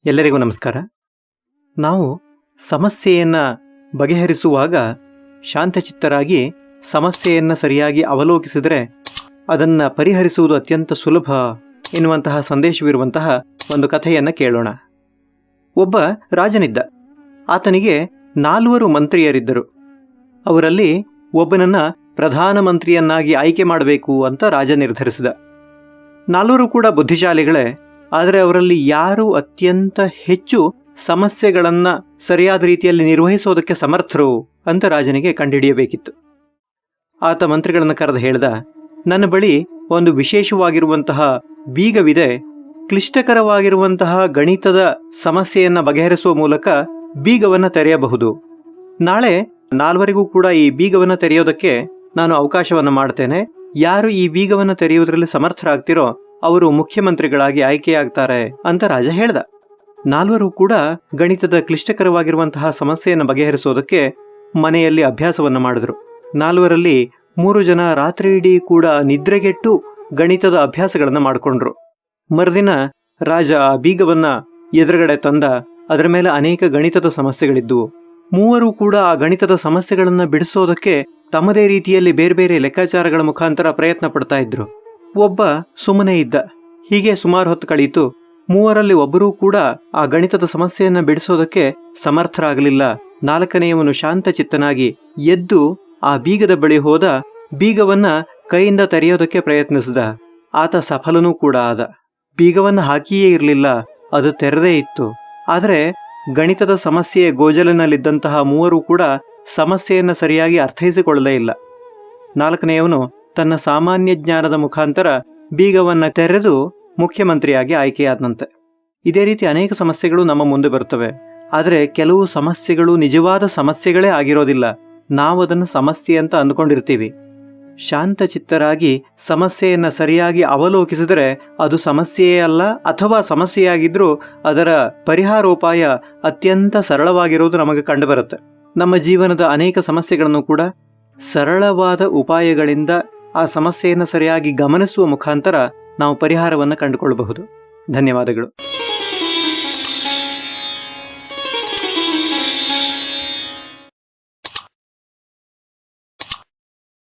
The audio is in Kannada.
ಎಲ್ಲರಿಗೂ ನಮಸ್ಕಾರ. ನಾವು ಸಮಸ್ಯೆಯನ್ನು ಬಗೆಹರಿಸುವಾಗ ಶಾಂತಚಿತ್ತರಾಗಿ ಸಮಸ್ಯೆಯನ್ನು ಸರಿಯಾಗಿ ಅವಲೋಕಿಸಿದರೆ ಅದನ್ನು ಪರಿಹರಿಸುವುದು ಅತ್ಯಂತ ಸುಲಭ ಎನ್ನುವಂತಹ ಸಂದೇಶವಿರುವಂತಹ ಒಂದು ಕಥೆಯನ್ನು ಕೇಳೋಣ. ಒಬ್ಬ ರಾಜನಿದ್ದ. ಆತನಿಗೆ 4 ಮಂತ್ರಿಯರಿದ್ದರು. ಅವರಲ್ಲಿ ಒಬ್ಬನನ್ನು ಪ್ರಧಾನಮಂತ್ರಿಯನ್ನಾಗಿ ಆಯ್ಕೆ ಮಾಡಬೇಕು ಅಂತ ರಾಜ ನಿರ್ಧರಿಸಿದ. 4 ಕೂಡ ಬುದ್ಧಿಶಾಲಿಗಳೇ. ಆದರೆ ಅವರಲ್ಲಿ ಯಾರು ಅತ್ಯಂತ ಹೆಚ್ಚು ಸಮಸ್ಯೆಗಳನ್ನು ಸರಿಯಾದ ರೀತಿಯಲ್ಲಿ ನಿರ್ವಹಿಸೋದಕ್ಕೆ ಸಮರ್ಥರು ಅಂತ ರಾಜನಿಗೆ ಕಂಡುಹಿಡಿಯಬೇಕಿತ್ತು. ಆತ ಮಂತ್ರಿಗಳನ್ನು ಕರೆದು ಹೇಳ್ದ, ನನ್ನ ಬಳಿ ಒಂದು ವಿಶೇಷವಾಗಿರುವಂತಹ ಬೀಗವಿದೆ. ಕ್ಲಿಷ್ಟಕರವಾಗಿರುವಂತಹ ಗಣಿತದ ಸಮಸ್ಯೆಯನ್ನು ಬಗೆಹರಿಸುವ ಮೂಲಕ ಬೀಗವನ್ನು ತೆರೆಯಬಹುದು. ನಾಳೆ 4 ಕೂಡ ಈ ಬೀಗವನ್ನು ತೆರೆಯೋದಕ್ಕೆ ನಾನು ಅವಕಾಶವನ್ನು ಮಾಡ್ತೇನೆ. ಯಾರು ಈ ಬೀಗವನ್ನು ತೆರೆಯುವುದರಲ್ಲಿ ಸಮರ್ಥರಾಗ್ತಿರೋ ಅವರು ಮುಖ್ಯಮಂತ್ರಿಗಳಾಗಿ ಆಯ್ಕೆಯಾಗ್ತಾರೆ ಅಂತ ರಾಜ ಹೇಳ್ದ. 4 ಕೂಡ ಗಣಿತದ ಕ್ಲಿಷ್ಟಕರವಾಗಿರುವಂತಹ ಸಮಸ್ಯೆಯನ್ನು ಬಗೆಹರಿಸೋದಕ್ಕೆ ಮನೆಯಲ್ಲಿ ಅಭ್ಯಾಸವನ್ನು ಮಾಡಿದ್ರು. 4ರಲ್ಲಿ 3 ಜನ ರಾತ್ರಿ ಇಡೀ ಕೂಡ ನಿದ್ರೆಗೆಟ್ಟು ಗಣಿತದ ಅಭ್ಯಾಸಗಳನ್ನು ಮಾಡಿಕೊಂಡ್ರು. ಮರುದಿನ ರಾಜ ಆ ಬೀಗವನ್ನು ಎದುರುಗಡೆ ತಂದ. ಅದರ ಮೇಲೆ ಅನೇಕ ಗಣಿತದ ಸಮಸ್ಯೆಗಳಿದ್ದುವು. 3 ಕೂಡ ಆ ಗಣಿತದ ಸಮಸ್ಯೆಗಳನ್ನು ಬಿಡಿಸೋದಕ್ಕೆ ತಮ್ಮದೇ ರೀತಿಯಲ್ಲಿ ಬೇರೆ ಬೇರೆ ಲೆಕ್ಕಾಚಾರಗಳ ಮುಖಾಂತರ ಪ್ರಯತ್ನ ಪಡ್ತಾ ಇದ್ರು. ಒಬ್ಬ ಸುಮ್ಮನೆ ಇದ್ದ. ಹೀಗೆ ಸುಮಾರು ಹೊತ್ತು ಕಳೀತು. 3ರಲ್ಲಿ ಒಬ್ಬರೂ ಕೂಡ ಆ ಗಣಿತದ ಸಮಸ್ಯೆಯನ್ನು ಬಿಡಿಸೋದಕ್ಕೆ ಸಮರ್ಥರಾಗಲಿಲ್ಲ. 4ನೇಯವನು ಶಾಂತಚಿತ್ತನಾಗಿ ಎದ್ದು ಆ ಬೀಗದ ಬಳಿ ಹೋದ. ಬೀಗವನ್ನ ಕೈಯಿಂದ ತೆರೆಯೋದಕ್ಕೆ ಪ್ರಯತ್ನಿಸಿದ. ಆತ ಸಫಲನೂ ಕೂಡ ಆದ. ಬೀಗವನ್ನು ಹಾಕಿಯೇ ಇರಲಿಲ್ಲ, ಅದು ತೆರೆದೇ ಇತ್ತು. ಆದರೆ ಗಣಿತದ ಸಮಸ್ಯೆಯ ಗೋಜಲಿನಲ್ಲಿದ್ದಂತಹ 3 ಕೂಡ ಸಮಸ್ಯೆಯನ್ನು ಸರಿಯಾಗಿ ಅರ್ಥೈಸಿಕೊಳ್ಳಲೇ ಇಲ್ಲ. 4ನೇಯವನು ತನ್ನ ಸಾಮಾನ್ಯ ಜ್ಞಾನದ ಮುಖಾಂತರ ಬೀಗವನ್ನು ತೆರೆದು ಮುಖ್ಯಮಂತ್ರಿಯಾಗಿ ಆಯ್ಕೆಯಾದಂತೆ. ಇದೇ ರೀತಿ ಅನೇಕ ಸಮಸ್ಯೆಗಳು ನಮ್ಮ ಮುಂದೆ ಬರ್ತವೆ. ಆದರೆ ಕೆಲವು ಸಮಸ್ಯೆಗಳು ನಿಜವಾದ ಸಮಸ್ಯೆಗಳೇ ಆಗಿರೋದಿಲ್ಲ. ನಾವು ಅದನ್ನು ಸಮಸ್ಯೆ ಅಂತ ಅಂದ್ಕೊಂಡಿರ್ತೀವಿ. ಶಾಂತಚಿತ್ತರಾಗಿ ಸಮಸ್ಯೆಯನ್ನು ಸರಿಯಾಗಿ ಅವಲೋಕಿಸಿದರೆ ಅದು ಸಮಸ್ಯೆಯೇ ಅಲ್ಲ, ಅಥವಾ ಸಮಸ್ಯೆಯಾಗಿದ್ರೂ ಅದರ ಪರಿಹಾರೋಪಾಯ ಅತ್ಯಂತ ಸರಳವಾಗಿರುವುದು ನಮಗೆ ಕಂಡುಬರುತ್ತೆ. ನಮ್ಮ ಜೀವನದ ಅನೇಕ ಸಮಸ್ಯೆಗಳನ್ನು ಕೂಡ ಸರಳವಾದ ಉಪಾಯಗಳಿಂದ ಆ ಸಮಸ್ಯೆಯನ್ನು ಸರಿಯಾಗಿ ಗಮನಿಸುವ ಮುಖಾಂತರ ನಾವು ಪರಿಹಾರವನ್ನು ಕಂಡುಕೊಳ್ಳಬಹುದು. ಧನ್ಯವಾದಗಳು.